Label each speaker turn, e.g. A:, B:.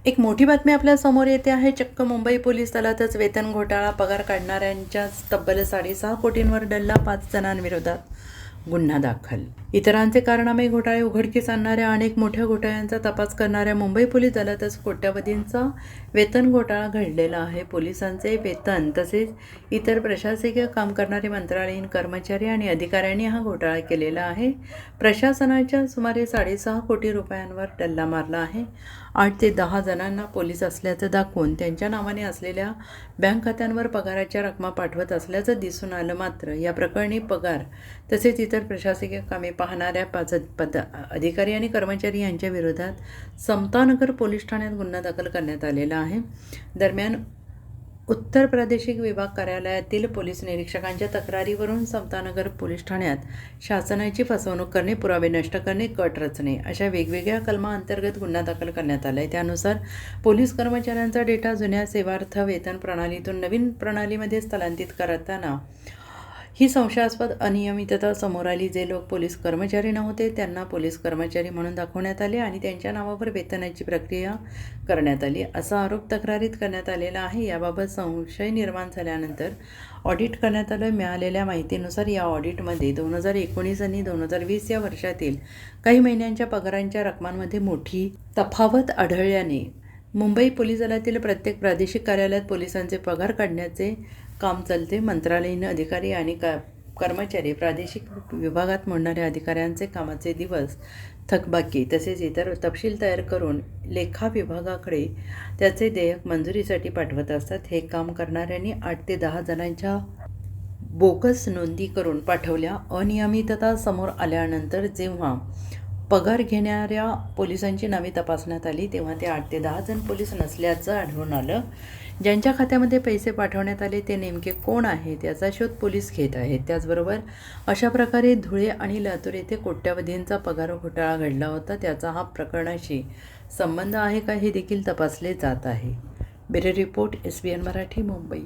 A: एक मोठी बातमी आपल्या समोर येते आहे. चक्क मुंबई पोलीस दलातच वेतन घोटाळा, पगार काढणाऱ्यांच्याच तब्बल 6.5 कोटींवर डल्ला, 5 जणांविरोधात गुन्हा दाखल. इतरांचे कारनामे, घोटाळे उघडकीस आणणाऱ्या अनेक मोठ्या घोटाळ्यांचा तपास करणाऱ्या मुंबई पोलीस दलातच कोट्यवधींचा वेतन घोटाळा घडलेला आहे. पोलिसांचे वेतन तसेच इतर प्रशासकीय काम करणारे मंत्रालयीन कर्मचारी आणि अधिकाऱ्यांनी हा घोटाळा केलेला आहे. प्रशासनाच्या सुमारे 6.5 कोटी रुपयांवर डल्ला मारला आहे. 8 ते 10 जणांना पोलीस असल्याचं दाखवून त्यांच्या नावाने असलेल्या बँक खात्यांवर पगाराच्या रकमा पाठवत असल्याचं दिसून आलं. मात्र या प्रकरणी पगार तसेच इतर प्रशासकीय कामे पाहणाऱ्या 5 अधिकारी आणि कर्मचारी यांच्या विरोधात समतानगर पोलीस ठाण्यात गुन्हा दाखल करण्यात आलेला आहे. दरम्यान उत्तर प्रादेशिक विभाग कार्यालयातील पोलीस निरीक्षकांच्या तक्रारीवरून समतानगर पोलीस ठाण्यात शासनाची फसवणूक करणे, पुरावे नष्ट करणे, कट रचणे अशा वेगवेगळ्या कलमांतर्गत गुन्हा दाखल करण्यात आला आहे. त्यानुसार पोलीस कर्मचाऱ्यांचा डेटा जुन्या सेवार्थ वेतन प्रणालीतून नवीन प्रणालीमध्ये स्थलांतरित करताना ही संशयास्पद अनियमितता समोर आली. जे लोक पोलीस कर्मचारी नव्हते त्यांना पोलीस कर्मचारी म्हणून दाखवण्यात आले आणि त्यांच्या नावावर वेतनाची प्रक्रिया करण्यात आली, असा आरोप तक्रारीत करण्यात आलेला आहे. याबाबत संशय निर्माण झाल्यानंतर ऑडिट करण्यात आलं. मिळालेल्या माहितीनुसार या ऑडिटमध्ये 2019 आणि 2020 या वर्षातील काही महिन्यांच्या पगारांच्या रकमांमध्ये मोठी तफावत आढळल्याने मुंबई पोलीस दलातील प्रत्येक प्रादेशिक कार्यालयात पोलिसांचे पगार काढण्याचे काम चालते. मंत्रालयीन अधिकारी आणि कर्मचारी, प्रादेशिक विभागात मोडणाऱ्या अधिकाऱ्यांचे कामाचे दिवस, थकबाकी तसेच इतर तपशील तयार करून लेखा विभागाकडे त्याचे देयक मंजुरीसाठी पाठवत असतात. हे काम करणाऱ्यांनी 8 ते 10 जणांच्या बोगस नोंदी करून पाठवल्या. अनियमितता समोर आल्यानंतर जेव्हा पगार घेणाऱ्या पोलिसांची नावे तपासण्यात आली तेव्हा ते 8 ते 10 जण पोलीस नसल्याचं आढळून आलं. ज्यांच्या खात्यामध्ये पैसे पाठवण्यात आले ते नेमके कोण आहेत याचा शोध पोलीस घेत आहेत. त्याचबरोबर अशा प्रकारे धुळे आणि लातूर येथे कोट्यवधींचा पगार घोटाळा घडला होता. त्याचा हा प्रकरणाशी संबंध आहे का हे देखील तपासले जात आहे. Bureau report, SBN Marathi, Mumbai.